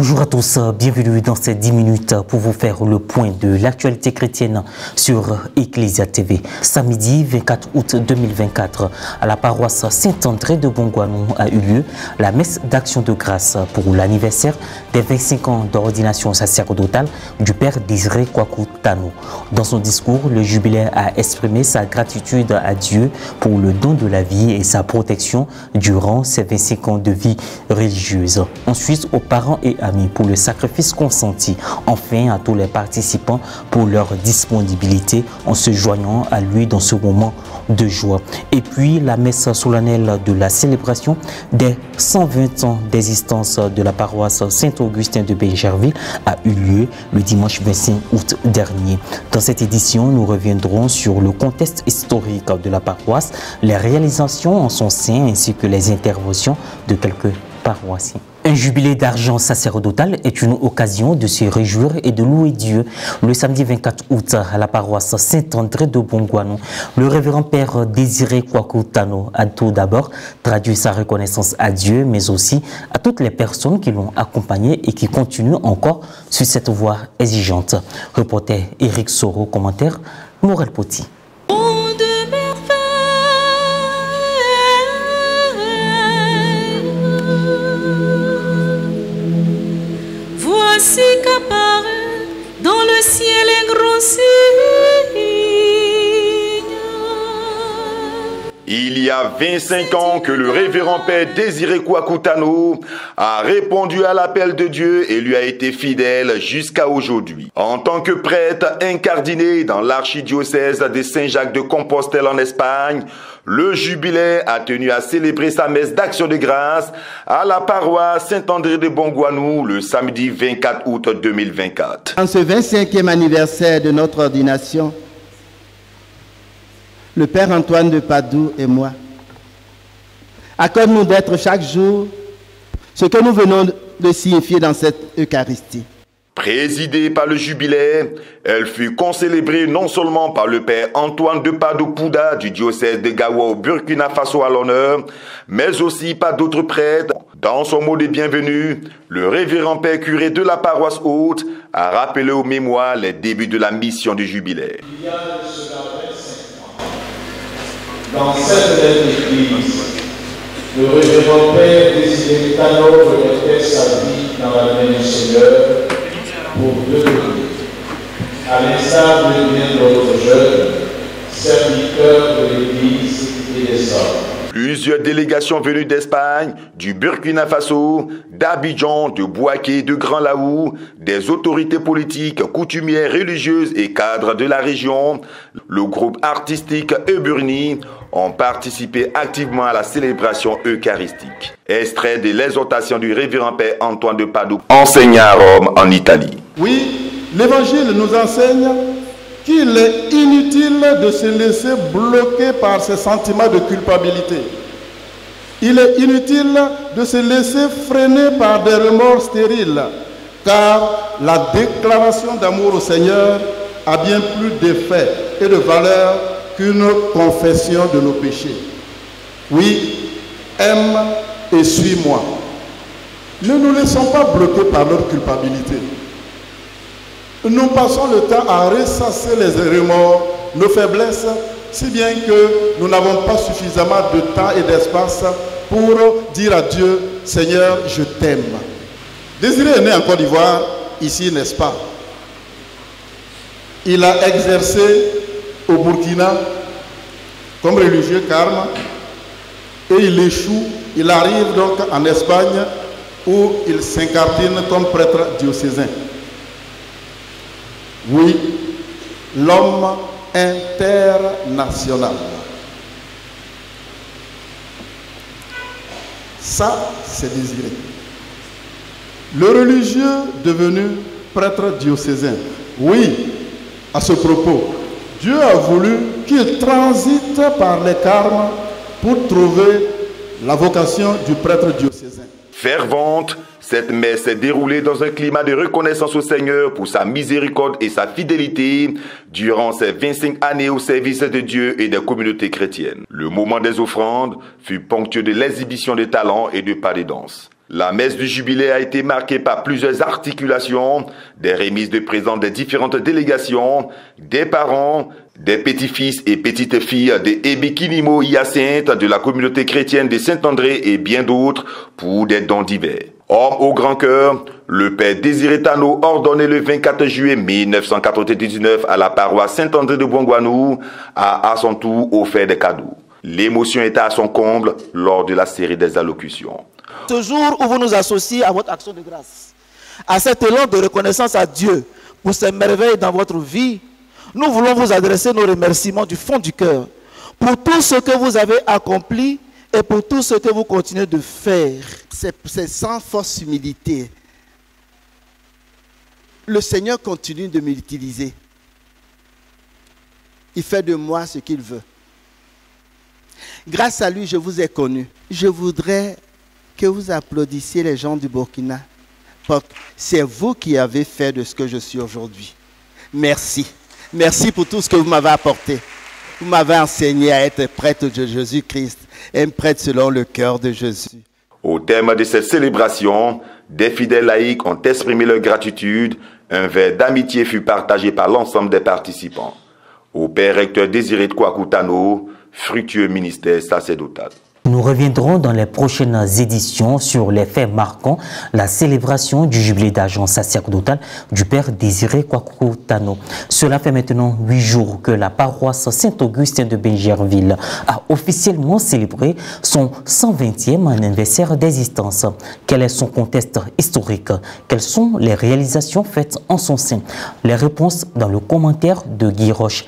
Bonjour à tous, bienvenue dans ces 10 minutes pour vous faire le point de l'actualité chrétienne sur Ecclesia TV. Samedi 24 août 2024, à la paroisse Saint-André de Bongouanou a eu lieu la messe d'action de grâce pour l'anniversaire des 25 ans d'ordination sacerdotale du Père Désiré Kwaku Tano. Dans son discours, le jubilaire a exprimé sa gratitude à Dieu pour le don de la vie et sa protection durant ces 25 ans de vie religieuse. Ensuite, aux parents et amis pour le sacrifice consenti, enfin à tous les participants pour leur disponibilité en se joignant à lui dans ce moment de joie. Et puis la messe solennelle de la célébration des 120 ans d'existence de la paroisse Saint-Augustin de Bécherville a eu lieu le dimanche 25 août dernier. Dans cette édition, nous reviendrons sur le contexte historique de la paroisse, les réalisations en son sein ainsi que les interventions de quelques paroissiens. Un jubilé d'argent sacerdotal est une occasion de se réjouir et de louer Dieu. Le samedi 24 août, à la paroisse Saint-André de Bongouanou, le révérend Père Désiré Kwaku Tano a tout d'abord traduit sa reconnaissance à Dieu, mais aussi à toutes les personnes qui l'ont accompagné et qui continuent encore sur cette voie exigeante. Reporter Eric Soro, commentaire Morel Poti. Voici qu'apparaît dans le ciel un grand signe. Il y a 25 ans que le révérend Père Désiré Kwaku Tano a répondu à l'appel de Dieu et lui a été fidèle jusqu'à aujourd'hui. En tant que prêtre incardiné dans l'archidiocèse de Saint-Jacques de Compostelle en Espagne, le jubilaire a tenu à célébrer sa messe d'action de grâce à la paroisse Saint-André de Bongouanou le samedi 24 août 2024. En ce 25e anniversaire de notre ordination, le Père Antoine de Padoue et moi, accorde-nous d'être chaque jour ce que nous venons de signifier dans cette Eucharistie. Présidée par le jubilaire, elle fut concélébrée non seulement par le Père Antoine de Padoue Pouda du diocèse de Gawa au Burkina Faso à l'honneur, mais aussi par d'autres prêtres. Dans son mot de bienvenue, le révérend Père curé de la paroisse haute a rappelé aux mémoires les débuts de la mission du jubilaire. Il y a de cela 25 ans, dans cette même église, le révérend Père Désiré Tano remettait sa vie dans la main du Seigneur pour devenir, à l'instar de bien d'autres jeunes, serviteurs de l'Église et des hommes. Plusieurs délégations venues d'Espagne, du Burkina Faso, d'Abidjan, de Bouaké, de Grand Laou, des autorités politiques, coutumières, religieuses et cadres de la région, le groupe artistique Eburni ont participé activement à la célébration eucharistique. Extrait de l'exhortation du révérend Père Antoine de Padoue, enseignant à Rome en Italie. Oui, l'Évangile nous enseigne qu'il est inutile de se laisser bloquer par ces sentiments de culpabilité. Il est inutile de se laisser freiner par des remords stériles, car la déclaration d'amour au Seigneur a bien plus d'effet et de valeur qu'une confession de nos péchés. Oui, aime et suis-moi. Ne nous laissons pas bloquer par notre culpabilité. Nous passons le temps à ressasser les remords, nos faiblesses, si bien que nous n'avons pas suffisamment de temps et d'espace pour dire à Dieu, Seigneur, je t'aime. Désiré est né en Côte d'Ivoire, ici, n'est-ce pas? Il a exercé au Burkina comme religieux carme et il échoue. Il arrive donc en Espagne où il s'incardine comme prêtre diocésain. Oui, l'homme international. Ça, c'est Désiré. Le religieux devenu prêtre diocésain. Oui, à ce propos, Dieu a voulu qu'il transite par les carmes pour trouver la vocation du prêtre diocésain. Fervente, cette messe s'est déroulée dans un climat de reconnaissance au Seigneur pour sa miséricorde et sa fidélité durant ces 25 années au service de Dieu et des communautés chrétiennes. Le moment des offrandes fut ponctué de l'exhibition de talents et de pas de danse. La messe du jubilé a été marquée par plusieurs articulations, des remises de présents des différentes délégations, des parents, des petits-fils et petites-filles des Ebikinimo Hyacinthe, de la communauté chrétienne de Saint-André et bien d'autres pour des dons divers. Homme au grand cœur, le père Désiré Tano, ordonné le 24 juillet 1999 à la paroisse Saint-André de Bongouanou, a à son tour offert des cadeaux. L'émotion était à son comble lors de la série des allocutions. Ce jour où vous nous associez à votre action de grâce, à cet élan de reconnaissance à Dieu pour ses merveilles dans votre vie, nous voulons vous adresser nos remerciements du fond du cœur pour tout ce que vous avez accompli et pour tout ce que vous continuez de faire. C'est sans fausse humilité. Le Seigneur continue de m'utiliser. Il fait de moi ce qu'il veut. Grâce à lui, je vous ai connu. Je voudrais que vous applaudissiez les gens du Burkina. C'est vous qui avez fait de ce que je suis aujourd'hui. Merci. Merci pour tout ce que vous m'avez apporté. Vous m'avez enseigné à être prêtre de Jésus-Christ, un prêtre selon le cœur de Jésus. Au terme de cette célébration, des fidèles laïcs ont exprimé leur gratitude. Un verre d'amitié fut partagé par l'ensemble des participants. Au père recteur Désiré Kwaku Tano, fructueux ministère sacerdotal. Nous reviendrons dans les prochaines éditions sur les faits marquants la célébration du jubilé d'agence sacerdotale du père Désiré Kwaku Tano. Cela fait maintenant 8 jours que la paroisse Saint-Augustin de Bingerville a officiellement célébré son 120e anniversaire d'existence. Quel est son contexte historique? Quelles sont les réalisations faites en son sein? Les réponses dans le commentaire de Guy Roche.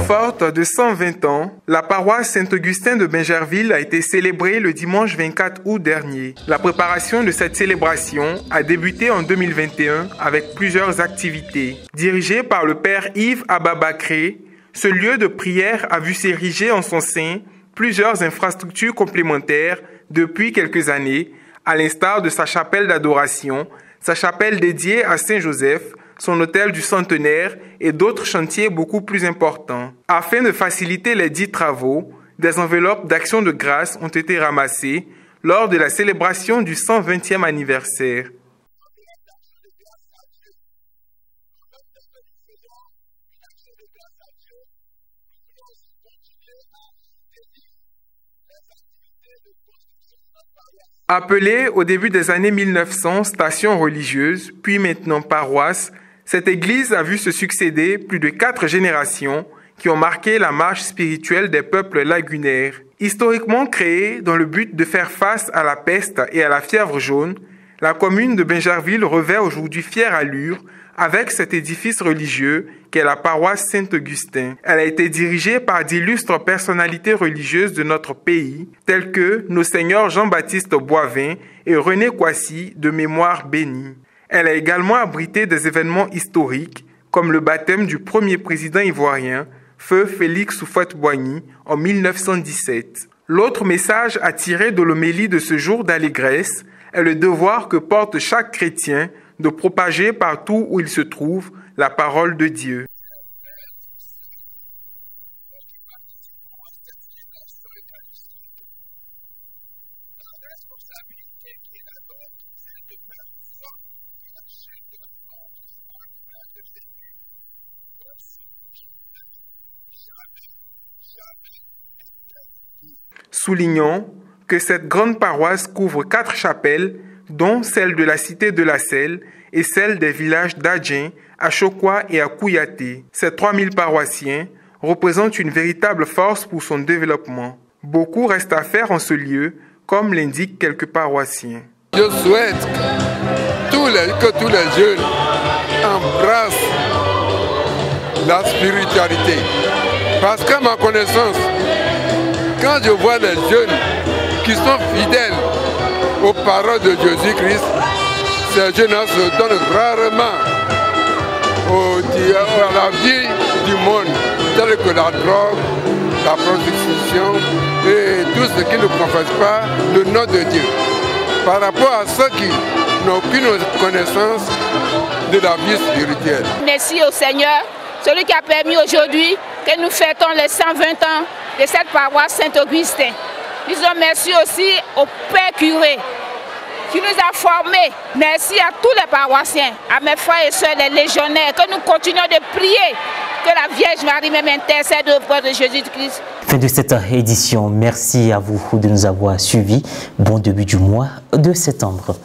Forte de 120 ans, la paroisse Saint-Augustin de Bingerville a été célébrée le dimanche 24 août dernier. La préparation de cette célébration a débuté en 2021 avec plusieurs activités. Dirigée par le père Yves Ababakré, ce lieu de prière a vu s'ériger en son sein plusieurs infrastructures complémentaires depuis quelques années, à l'instar de sa chapelle d'adoration, sa chapelle dédiée à Saint-Joseph, son hôtel du centenaire et d'autres chantiers beaucoup plus importants. Afin de faciliter les dits travaux, des enveloppes d'action de grâce ont été ramassées lors de la célébration du 120e anniversaire. Appelée au début des années 1900 station religieuse, puis maintenant paroisse, cette église a vu se succéder plus de 4 générations qui ont marqué la marche spirituelle des peuples lagunaires. Historiquement créée dans le but de faire face à la peste et à la fièvre jaune, la commune de Bingerville revêt aujourd'hui fière allure avec cet édifice religieux qu'est la paroisse Saint-Augustin. Elle a été dirigée par d'illustres personnalités religieuses de notre pays, telles que nos seigneurs Jean-Baptiste Boivin et René Kwasi de mémoire bénie. Elle a également abrité des événements historiques, comme le baptême du premier président ivoirien, Feu Félix Houphouët-Boigny, en 1917. L'autre message à tirer de l'homélie de ce jour d'allégresse est le devoir que porte chaque chrétien de propager partout où il se trouve la parole de Dieu. Soulignons que cette grande paroisse couvre 4 chapelles, dont celle de la cité de la Selle et celle des villages d'Adjin, à Chokwa et à Kouyaté. Ces 3000 paroissiens représentent une véritable force pour son développement. Beaucoup reste à faire en ce lieu, comme l'indiquent quelques paroissiens. Je souhaite que tous les jeunes embrassent la spiritualité. Parce qu'à ma connaissance, quand je vois les jeunes qui sont fidèles aux paroles de Jésus-Christ, ces jeunes se donnent rarement à la vie du monde, telle que la drogue, la prostitution et tout ce qui ne professe pas le nom de Dieu. Par rapport à ceux qui n'ont aucune connaissance de la vie spirituelle. Merci au Seigneur, celui qui a permis aujourd'hui que nous fêtons les 120 ans de cette paroisse Saint-Augustin. Disons merci aussi au Père curé qui nous a formés. Merci à tous les paroissiens, à mes frères et sœurs, les légionnaires, que nous continuons de prier, que la Vierge Marie même intercède auprès de Jésus-Christ. Fin de cette édition, merci à vous de nous avoir suivis. Bon début du mois de septembre.